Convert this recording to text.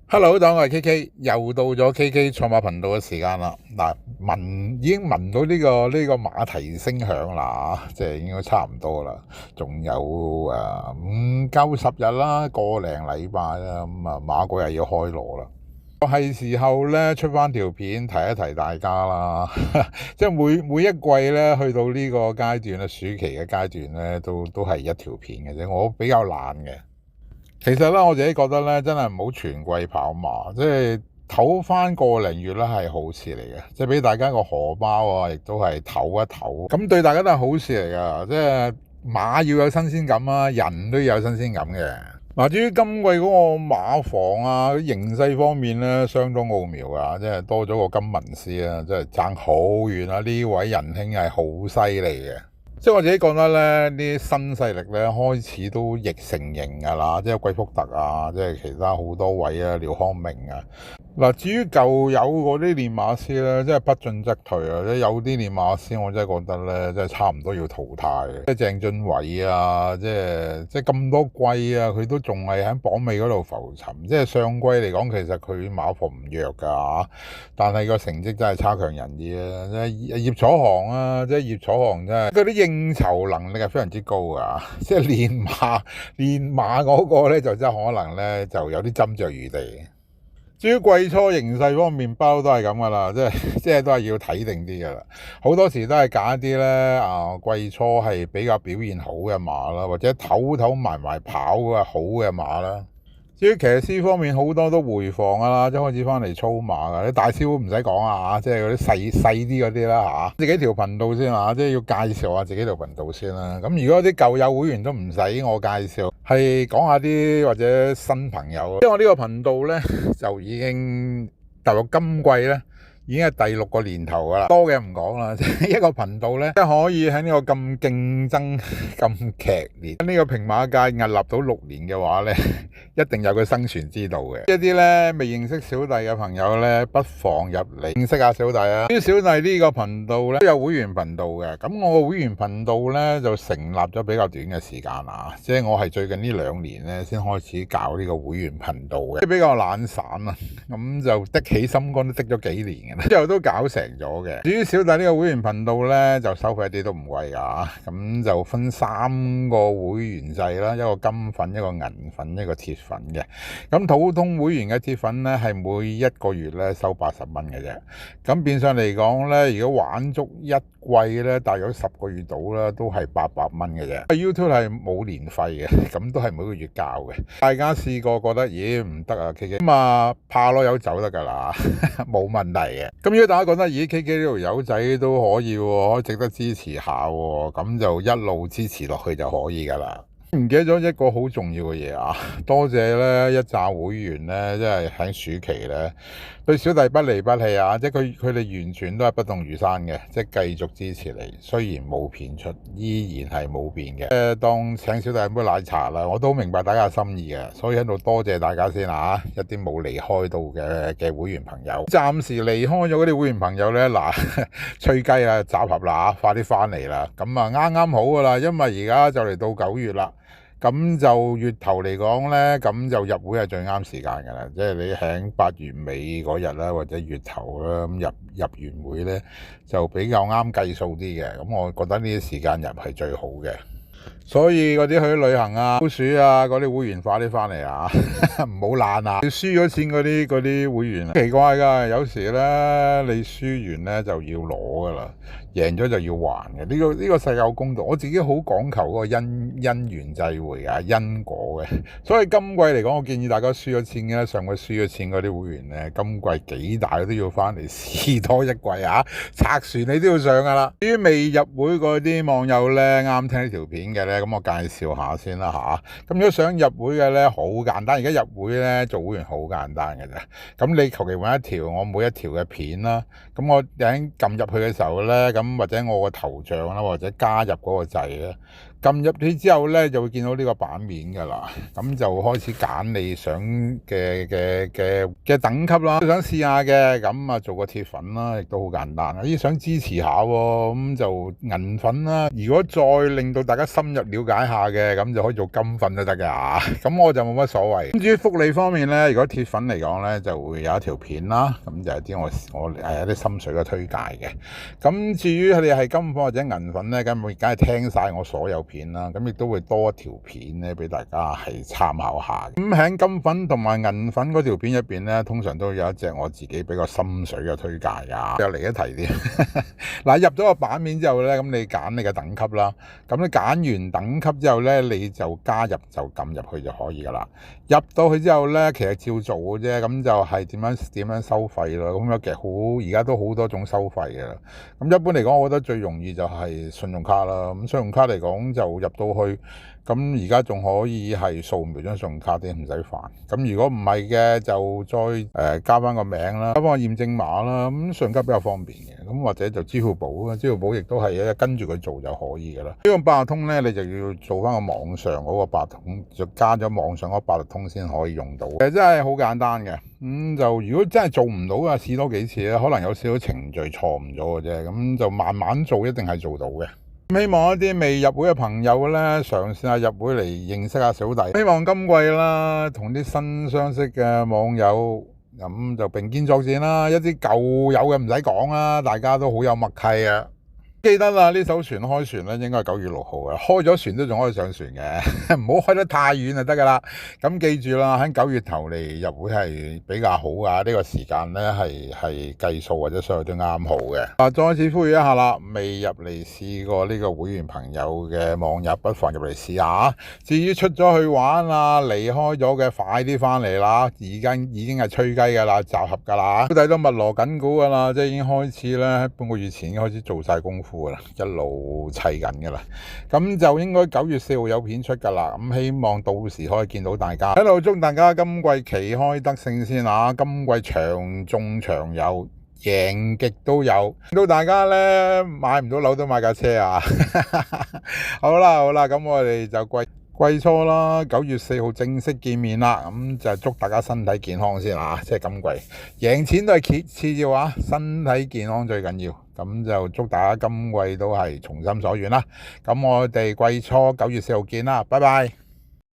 Hello，大家好，我係 KK，又到咗 KK 創馬頻道嘅時間啦。嗱，已經聞到呢個馬蹄聲響啦，即係應該差唔多啦。仲有唔夠10日啦，個零禮拜啦，咁啊馬季又要開鑼啦。係時候咧出翻條片提一提大家啦，即係每一季咧去到呢個階段咧，暑期嘅階段咧都係一條片嘅啫。我比較懶嘅。其實咧，我自己覺得咧，真係唔好全季跑馬，即係唞翻個零月咧係好事嚟嘅，即係俾大家個荷包啊，亦都係唞一唞，咁對大家都係好事嚟噶。即係馬要有新鮮感啊，人都要有新鮮感嘅。嗱，至於今季嗰個馬房啊，形勢方面咧，相當奧妙啊，即係多咗個金文師啊，即係爭好遠啊！呢位仁兄係好犀利嘅。即係我自己覺得咧，啲新勢力咧開始都逆成型㗎啦，即係貴福特啊，即係其他好多位啊，廖康明啊。嗱，至於舊有嗰啲練馬師咧，即係不進則退啊！即係有啲練馬師，我真係覺得咧，即係差唔多要淘汰嘅。即係鄭俊偉啊，即係咁多季啊，佢都仲係喺榜尾嗰度浮沉。即係上季嚟講，其實佢馬房唔弱㗎，但係個成績真係差強人意啊！即係葉楚航啊，即係葉楚航真係嗰啲應酬能力係非常之高㗎。即係練馬嗰個咧，就真係可能咧就有啲斟酌餘地。至於季初形勢方面，包都係咁噶啦，即係都係要睇定啲噶啦。好多時都係揀一啲咧季初係比較表現好嘅馬啦，或者唞埋跑嘅好嘅馬啦。至於騎師方面，好多都回防啦，即係開始翻嚟操馬噶。啲大師傅唔使講啊，即係嗰啲細啲嗰啲啦嚇。自己條頻道先啊，即係要介紹下自己條頻道先啦。咁如果啲舊有會員都唔使我介紹，係講下啲或者新朋友。因為我呢個頻道咧就已經踏入今季咧，已經係第6個年頭噶啦，多嘅唔講啦。即係一個頻道咧，即係可以喺呢個咁競爭、咁劇烈，呢個平馬界屹立到6年嘅話咧，一定有佢生存之道嘅。一啲咧未認識小弟嘅朋友咧，不妨入嚟認識下小弟啊。啲小弟呢個頻道咧都有會員頻道嘅，咁我個會員頻道咧就成立咗比較短嘅時間啦，即係我係最近呢2年咧先開始搞呢個會員頻道嘅，即係比較懶散啊，咁就的起心肝都的咗幾年嘅，之後都搞成咗嘅。至於小弟呢個會員頻道咧，就收費一啲都唔貴噶，咁就分3個會員制啦，一個金粉、一個銀粉、一個鐵粉嘅。咁普通會員嘅鐵粉咧係每一個月咧收80蚊嘅啫。咁變相嚟講咧，如果玩足一季咧，大約10個月到啦，都係800蚊嘅啫。YouTube 係冇年費嘅，咁都係每個月交嘅。大家試過覺得咦唔得啊 KK 咁啊，怕攞油走得㗎啦，冇問題嘅。咁如果大家覺得咦 KK 呢條友仔都可以喎，值得支持下喎，咁就一路支持落去就可以㗎啦。唔記得咗一個好重要嘅嘢啊！多謝咧一紮會員咧，即係喺暑期咧對小弟不離不棄啊！即係佢哋完全都係不動如山嘅，即係繼續支持你。雖然冇片出，依然係冇變嘅。當請小弟飲杯奶茶啦，我都明白大家心意嘅，所以喺度多謝大家先啊！一啲冇離開到嘅會員朋友，暫時離開咗嗰啲會員朋友咧，嗱吹雞啊，集合啦，快啲翻嚟啦！咁啊啱啱好噶啦，因為而家就嚟到9月啦。咁就月頭嚟講咧，咁就入會係最啱時間㗎啦。即係你喺8月尾嗰日啦，或者月頭啦，咁入完會咧，就比較啱計數啲嘅。咁我覺得呢啲時間入係最好嘅。所以嗰啲去旅行啊、消暑啊嗰啲會員快啲翻嚟啊，唔好懶啊！你輸咗錢嗰啲會員奇怪㗎，有時咧你輸完咧就要攞㗎啦，贏咗就要還嘅。呢個世界好公道，我自己好講求嗰個因緣際會啊、因果嘅。所以今季嚟講，我建議大家輸咗錢嘅，上季輸咗錢嗰啲會員咧，今季幾大都要翻嚟試多一季啊！拆船你都要上㗎啦。至於未入會嗰啲網友咧，啱聽呢條片嘅咧，咁我介紹下先啦嚇。咁如果想入會嘅咧，好簡單。而家入會咧做會員好簡單嘅啫。咁你求其揾一條我每一條嘅片啦。咁我喺撳入去嘅時候咧，咁或者我個頭像啦，或者加入嗰個掣咧，撳入去之後咧，就會見到呢個版面㗎啦。咁就開始揀你想嘅等級啦。想試下嘅，咁啊做個鐵粉啦，亦都好簡單。咦，想支持下喎，咁就銀粉啦。如果再令到大家深入了解下嘅，咁就可以做金粉都得㗎。咁我就冇乜所謂。咁至於福利方面咧，如果鐵粉嚟講咧，就會有一條片啦。咁就係啲我有啲心水嘅推介嘅。咁至於佢哋係金粉或者銀粉咧，咁我梗係聽晒我所有片啦。咁亦都會多一條片咧，俾大家係參考下。咁喺金粉同埋銀粉嗰條片入邊咧，通常都有一隻我自己比較心水嘅推介啊。又嚟一題添。嗱，入咗個版面之後咧，咁你揀你嘅等級啦。咁你揀完等級之後咧，你就加入就撳入去就可以噶啦。入到去之後咧，其實照做嘅啫。咁就係點樣收費咯。咁其實而家都好多種收費嘅啦。咁一般嚟講，我覺得最容易就係信用卡啦。咁信用卡嚟講就入到去，咁而家仲可以係掃描張信用卡啲，唔使煩。咁如果唔係嘅，就再加翻個名啦，加翻個驗證碼啦。咁信用卡比較方便嘅，咁或者就支付寶啦，支付寶亦都係跟住佢做就可以噶啦。呢個八達通咧，你就要做翻個網上嗰個八達通，就加咗網上嗰個八達通先可以用到。真係好簡單嘅。就如果真係做唔到啊，試多幾次咧，可能有少少程序錯誤咗嘅啫。咁就慢慢做，一定係做到嘅。希望一啲未入會嘅朋友咧，嘗試下入會嚟認識下小弟。希望今季啦，同啲新相識嘅網友咁就並肩作戰啦。一啲舊友嘅唔使講啦，大家都好有默契啊！記得啦，呢艘船開船咧，應該係9月6號啊。開咗船都仲可以上船嘅，唔好開得太遠就得噶啦。咁記住啦，喺9月頭嚟入會係比較好噶，呢個時間咧係計數或者所有都啱好嘅。再次呼籲一下啦，未入嚟試過呢個會員朋友嘅網友，不妨入嚟試下。至於出咗去玩啊，離開咗嘅，快啲翻嚟啦！已經係吹雞噶啦，集合噶啦，都睇到密鑼緊鼓噶啦，即係已經開始咧，半個月前已經開始做晒功夫。一路砌緊㗎啦，咁就應該9月4號有片出㗎啦。咁希望到時可以見到大家喺度，祝大家今季旗開得勝先啊！今季長中長有，贏極都有，令到大家咧買唔到樓都買架車啊！好啦，咁我哋就季初啦，9月4號正式見面啦，咁就祝大家身體健康先啊！即係今季贏錢都係次要啊，身體健康最緊要。咁就祝大家今季都係從心所願啦。咁我哋季初9月4號見啦，拜拜。